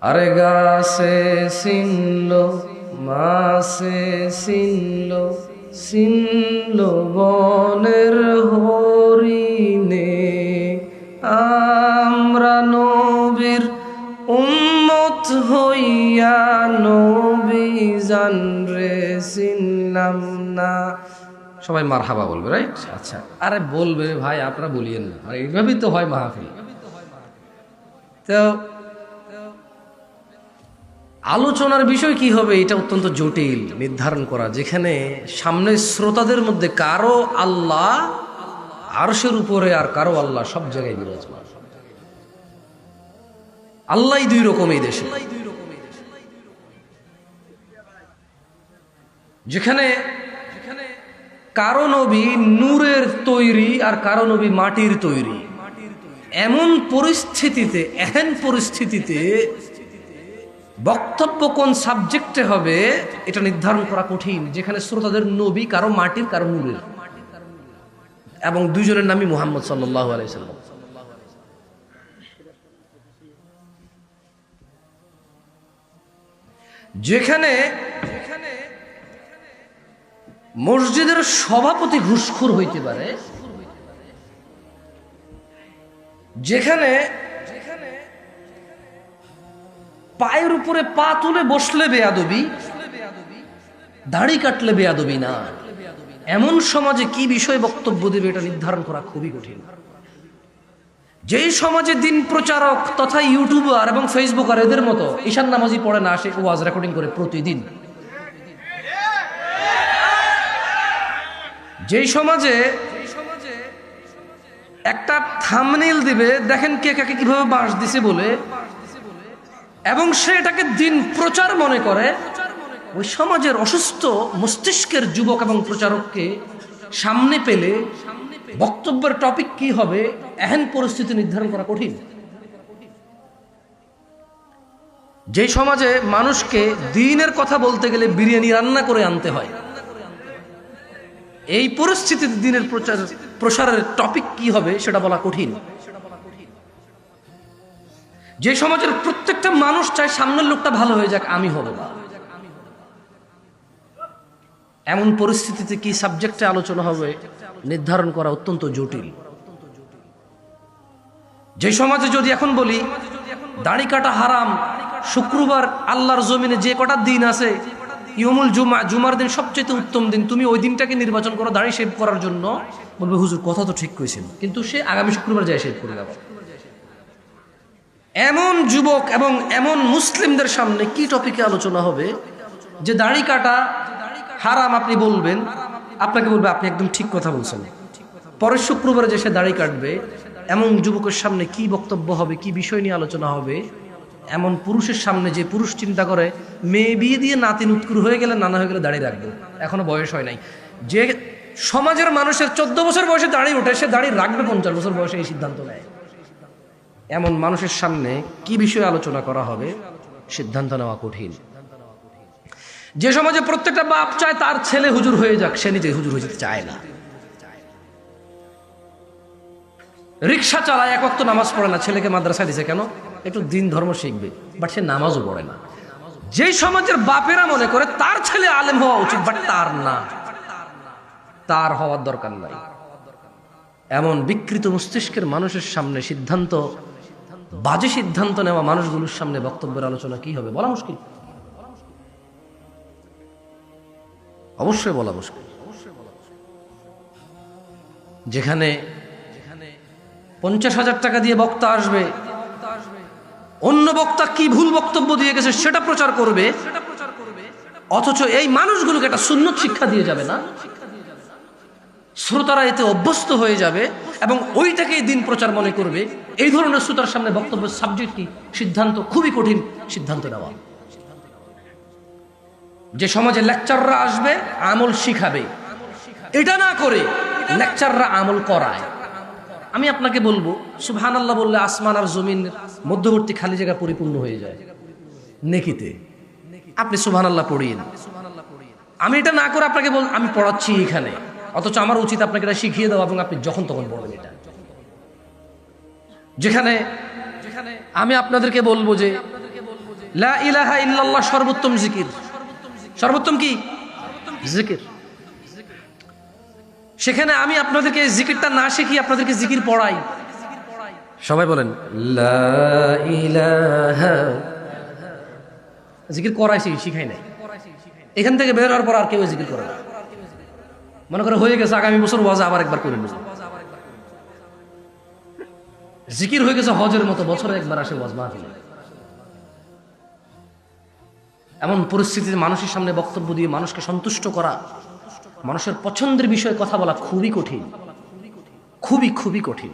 আরে গাছে চিনলো মাছে চিনলো চিনলো বনের হরিণে, আমরা নবীর উম্মত হইয়া নবী জানরে চিনলাম না। সবাই মারহাবা বলবে, রাইট? আচ্ছা, আরে বলবে ভাই, আপনারা বলিয়েন না, আর এইভাবেই তো হয় মাহফিল। তো আলোচনার বিষয় কি হবে এটা অত্যন্ত জটিল নির্ধারণ করা, যেখানে সামনে শ্রোতাদের মধ্যে কারো আল্লাহ আরশের উপরে আর কারো আল্লাহ সব জায়গায় বিরাজমান। আল্লাহ দুই রকম এই দেশে, যেখানে কারো নবী নূরের তৈরি আর কারো নবী মাটির তৈরি। এমন পরিস্থিতিতে বক্তব্য কোন সাবজেক্টে হবে এটা নির্ধারণ করা কঠিন, যেখানে শ্রোতাদের নবী কারো মাটির কারো নূরের, এবং দুইজনের নামই মুহাম্মদ সাল্লাল্লাহু আলাইহি সাল্লাম। যেখানে মসজিদের সভাপতি ঘুষখোর হইতে পারে, যেখানে পায়ের উপরে পা তুলে বসলে বেয়াদবি, দাড়ি কাটলে বেয়াদবি না, এমন সমাজে কি বিষয় বক্তব্য দেবে এটা নির্ধারণ করা খুবই কঠিন। যেই সমাজে দিন প্রচারক তথা ইউটিউবার এবং ফেসবুকার এদের মতো ঈশান নামাজি পড়ে না, সে ওয়াজ রেকর্ডিং করে প্রতিদিন। যেই সমাজে একটা থাম্বনেইল দিবে, দেখেন কে কাকে কিভাবে বাঁশ দিছে বলে, এবং সে এটাকে দিন প্রচার মনে করে, ওই সমাজের অসুস্থ মস্তিষ্কের যুবক এবং প্রচারককে সামনে পেলে বক্তব্যের টপিক কি হবে এহেন পরিস্থিতি নির্ধারণ করা কঠিন। যে সমাজে মানুষকে দ্বীনের কথা বলতে গেলে বিরিয়ানি রান্না করে আনতে হয়, এই পরিস্থিতিতে দ্বীনের প্রসারের টপিক কি হবে সেটা বলা কঠিন। যে সমাজের প্রত্যেকটা মানুষ চায় সামনের লোকটা ভালো হয়ে যাক, আমি হব না, এমন পরিস্থিতিতে কি সাবজেক্টে আলোচনা হবে নির্ধারণ করা অত্যন্ত জটিল। যে সমাজে যদি এখন বলি দাড়ি কাটা হারাম, শুক্রবার আল্লাহর জমিনে যে কটা দিন আছে, ইয়মুল জুমা, জুমার দিন সবচেয়ে উত্তম দিন, তুমি ওই দিনটাকে নির্বাচন করো দাড়ি শেভ করার জন্য, বলবে হুজুর কথা তো ঠিক কইছেন, কিন্তু সে আগামী শুক্রবার যায় শেভ করে যাবে। এমন যুবক এবং এমন মুসলিমদের সামনে কি টপিকে আলোচনা হবে যে দাড়ি কাটা হারাম আপনি বলবেন, আপনাকে বলবে আপনি একদম ঠিক কথা বলছেন, পরের শুক্রবারে যে সে দাড়ি কাটবে, এমন যুবকের সামনে কি বক্তব্য হবে, কি বিষয় নিয়ে আলোচনা হবে। এমন পুরুষের সামনে যে পুরুষ চিন্তা করে মেয়ে বিয়ে দিয়ে নাতি নুৎকুর হয়ে গেলে, নানা হয়ে গেলে দাড়ি রাখবে, এখনো বয়স হয় নাই। যে সমাজের মানুষের 14 বছর বয়সে দাড়ি ওঠে, সে দাড়ি রাখবে 50 বছর বয়সে, এই সিদ্ধান্ত নেয়। এমন মানুষের সামনে কি বিষয়ে আলোচনা করা হবে সিদ্ধান্ত নেওয়া কঠিন। যে সমাজে প্রত্যেকটা বাপ চায় তার ছেলে হুজুর হয়ে যাক, সে নিজে হুজুর হয়ে যেতে চায় না। রিক্সা চালায়, এক ওয়াক্ত নামাজ পড়ে না, ছেলেকে মাদ্রাসায় দিছে কেন? একটু দিন ধর্ম শিখবে, বাট সে নামাজও পড়ে না। যেই সমাজের বাপেরা মনে করে তার ছেলে আলেম হওয়া উচিত, বাট তার না, তার হওয়ার দরকার নাই, এমন বিকৃত মস্তিষ্কের মানুষের সামনে সিদ্ধান্ত, বাজে সিদ্ধান্ত নেওয়া মানুষগুলোর সামনে বক্তব্যের আলোচনা কি হবে বলা মুশকিল, অবশ্যই বলা মুশকিল। যেখানে 50,000 টাকা দিয়ে বক্তা আসবে, অন্য বক্তা কি ভুল বক্তব্য দিয়ে গেছে সেটা প্রচার করবে, অথচ এই মানুষগুলোকে একটা সুন্নত শিক্ষা দিয়ে যাবে না, শ্রোতারা এতে অভ্যস্ত হয়ে যাবে এবং ওইটাকেই দিন প্রচার মনে করবে। এই ধরনের শ্রোতার সামনে বক্তব্যের সাবজেক্ট কি, সিদ্ধান্ত খুবই কঠিন সিদ্ধান্ত নেওয়া। যে সমাজে লেকচাররা আসবে আমল শিখাবে, এটা না করে লেকচাররা আমল করায়। আমি আপনাকে বলবো সুবহানাল্লাহ বললে আসমান আর জমিনের মধ্যবর্তী খালি জায়গা পরিপূর্ণ হয়ে যায় নেকিতে। আপনি সুবহানাল্লাহ পড়িয়েন, আমি এটা না করে আপনাকে আমি পড়াচ্ছি এখানে, অথচ আমার উচিত আপনাকে এটা শিখিয়ে দেওয়া এবং আপনি যখন তখন পড়বেন এটা। যেখানে আমি আপনাদেরকে বলবো যে লা ইলাহা ইল্লাল্লাহ সর্বোত্তম জিকির। সর্বোত্তম কি জিকির? সেখানে আমি আপনাদেরকে জিকিরটা না শিখি, আপনাদেরকে জিকির পড়াই। সবাই বলেন লা ইলাহা। জিকির করাইছি, শিখাই নাই। এখান থেকে বের হওয়ার পর আর কেউ জিকির করে না। মনে করে হয়ে গেছে, আগামী বছর ওয়াজে আবার একবার করে নেব। জিকির হয়ে গেছে হজের মতো, বছরে একবার আসে ওয়াজ মাহফিলে। এমন পরিস্থিতিতে মানুষের সামনে বক্তব্য দিয়ে মানুষকে সন্তুষ্ট করা, মানুষের পছন্দের বিষয়ে কথা বলা খুবই কঠিন, খুবই খুবই কঠিন।